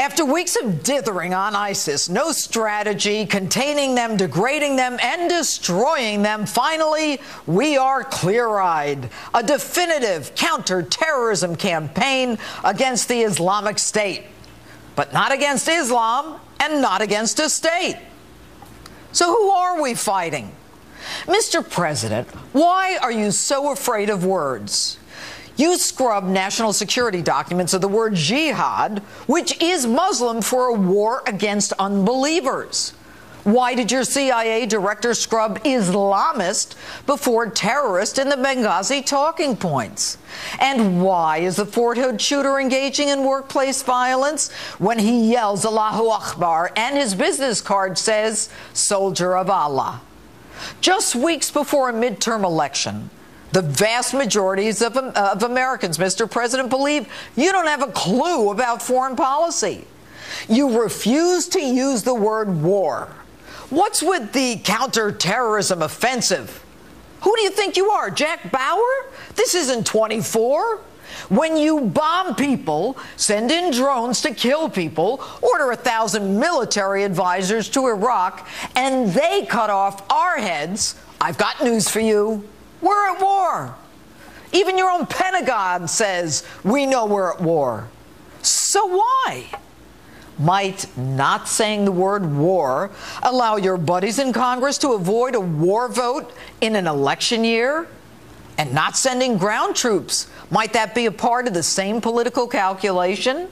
After weeks of dithering on ISIS, no strategy, containing them, degrading them, and destroying them, finally, we are clear-eyed. A definitive counter-terrorism campaign against the Islamic State. But not against Islam and not against a state. So who are we fighting? Mr. President, why are you so afraid of words? You scrub national security documents of the word jihad, which is Muslim for a war against unbelievers. Why did your CIA director scrub Islamist before terrorist in the Benghazi talking points? And why is the Fort Hood shooter engaging in workplace violence when he yells Allahu Akbar and his business card says Soldier of Allah? Just weeks before a midterm election, the vast majorities of Americans, Mr. President, believe you don't have a clue about foreign policy. You refuse to use the word war. What's with the counterterrorism offensive? Who do you think you are, Jack Bauer? This isn't 24. When you bomb people, send in drones to kill people, order 1,000 military advisors to Iraq, and they cut off our heads, I've got news for you. We're at war. Even your own Pentagon says we know we're at war. So why? Might not saying the word war allow your buddies in Congress to avoid a war vote in an election year? And not sending ground troops, might that be a part of the same political calculation?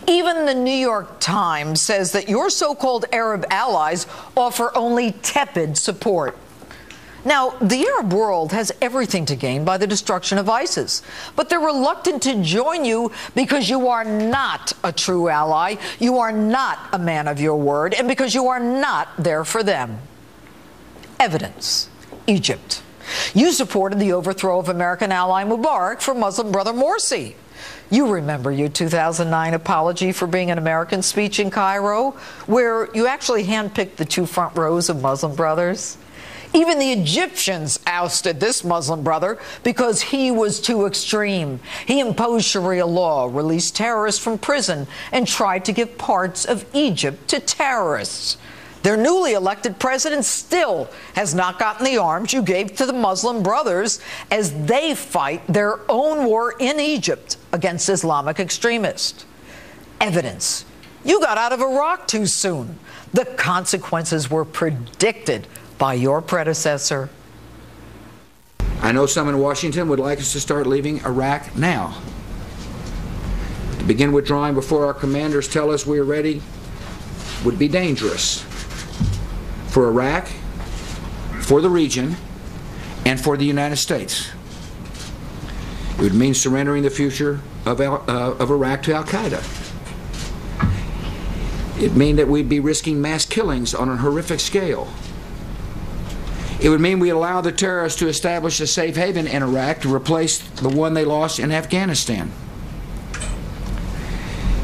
Even the New York Times says that your so-called Arab allies offer only tepid support. Now, the Arab world has everything to gain by the destruction of ISIS, but they're reluctant to join you because you are not a true ally, you are not a man of your word, and because you are not there for them. Evidence. Egypt. You supported the overthrow of American ally Mubarak for Muslim brother Morsi. You remember your 2009 apology for being an American speech in Cairo, where you actually handpicked the two front rows of Muslim brothers. Even the Egyptians ousted this Muslim brother because he was too extreme. He imposed Sharia law, released terrorists from prison, and tried to give parts of Egypt to terrorists. Their newly elected president still has not gotten the arms you gave to the Muslim brothers as they fight their own war in Egypt against Islamic extremists. Evidence. You got out of Iraq too soon. The consequences were predicted by your predecessor. I know some in Washington would like us to start leaving Iraq now. To begin withdrawing before our commanders tell us we are ready would be dangerous for Iraq, for the region, and for the United States. It would mean surrendering the future of Iraq to al-Qaeda. It'd mean that we'd be risking mass killings on a horrific scale. It would mean we allow the terrorists to establish a safe haven in Iraq to replace the one they lost in Afghanistan.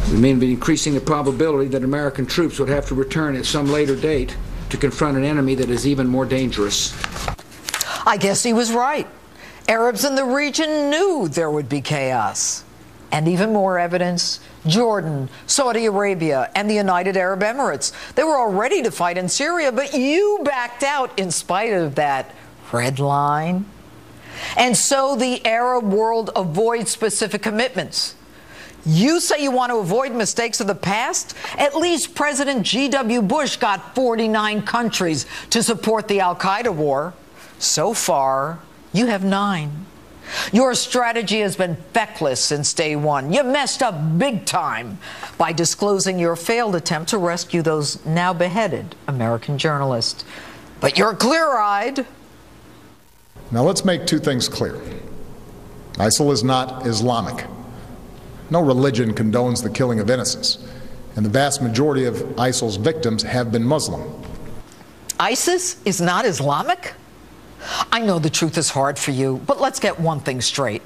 It would mean increasing the probability that American troops would have to return at some later date to confront an enemy that is even more dangerous. I guess he was right. Arabs in the region knew there would be chaos. And even more evidence, Jordan, Saudi Arabia, and the United Arab Emirates. They were all ready to fight in Syria, but you backed out in spite of that red line. And so the Arab world avoids specific commitments. You say you want to avoid mistakes of the past? At least President G.W. Bush got 49 countries to support the al-Qaeda war. So far, you have 9. Your strategy has been feckless since day one. You messed up big time by disclosing your failed attempt to rescue those now beheaded American journalists. But you're clear-eyed. Now let's make two things clear. ISIL is not Islamic. No religion condones the killing of innocents, and the vast majority of ISIL's victims have been Muslim. ISIS is not Islamic? I know the truth is hard for you, but let's get one thing straight.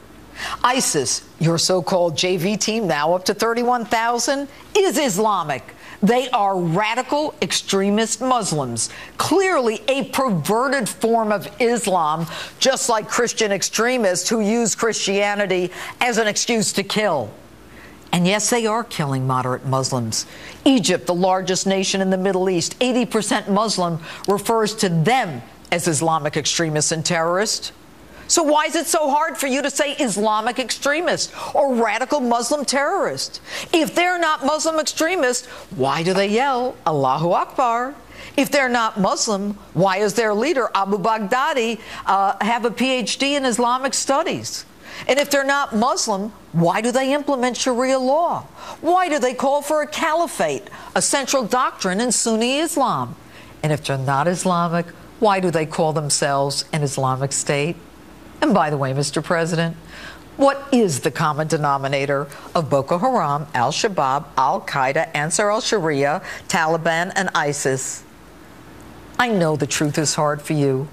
ISIS, your so-called JV team, now up to 31,000, is Islamic. They are radical extremist Muslims, clearly a perverted form of Islam, just like Christian extremists who use Christianity as an excuse to kill. And yes, they are killing moderate Muslims. Egypt, the largest nation in the Middle East, 80% Muslim, refers to them as Islamic extremists and terrorists. So why is it so hard for you to say Islamic extremist or radical Muslim terrorist? If they're not Muslim extremists, why do they yell Allahu Akbar? If they're not Muslim, why does their leader, Abu Baghdadi, have a PhD in Islamic studies? And if they're not Muslim, why do they implement Sharia law? Why do they call for a caliphate, a central doctrine in Sunni Islam? And if they're not Islamic, why do they call themselves an Islamic State? And by the way, Mr. President, what is the common denominator of Boko Haram, Al-Shabaab, Al-Qaeda, Ansar al-Sharia, Taliban, and ISIS? I know the truth is hard for you.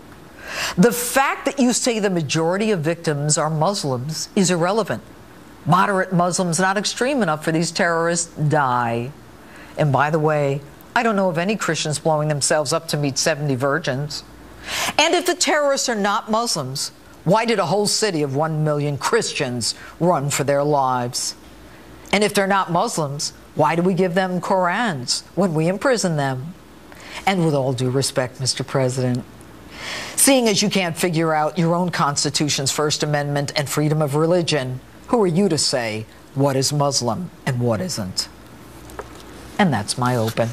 The fact that you say the majority of victims are Muslims is irrelevant. Moderate Muslims not extreme enough for these terrorists die. And by the way, I don't know of any Christians blowing themselves up to meet 70 virgins. And if the terrorists are not Muslims, why did a whole city of 1 million Christians run for their lives? And if they're not Muslims, why do we give them Qur'ans when we imprison them? And with all due respect, Mr. President, seeing as you can't figure out your own Constitution's First Amendment and freedom of religion, who are you to say what is Muslim and what isn't? And that's my open.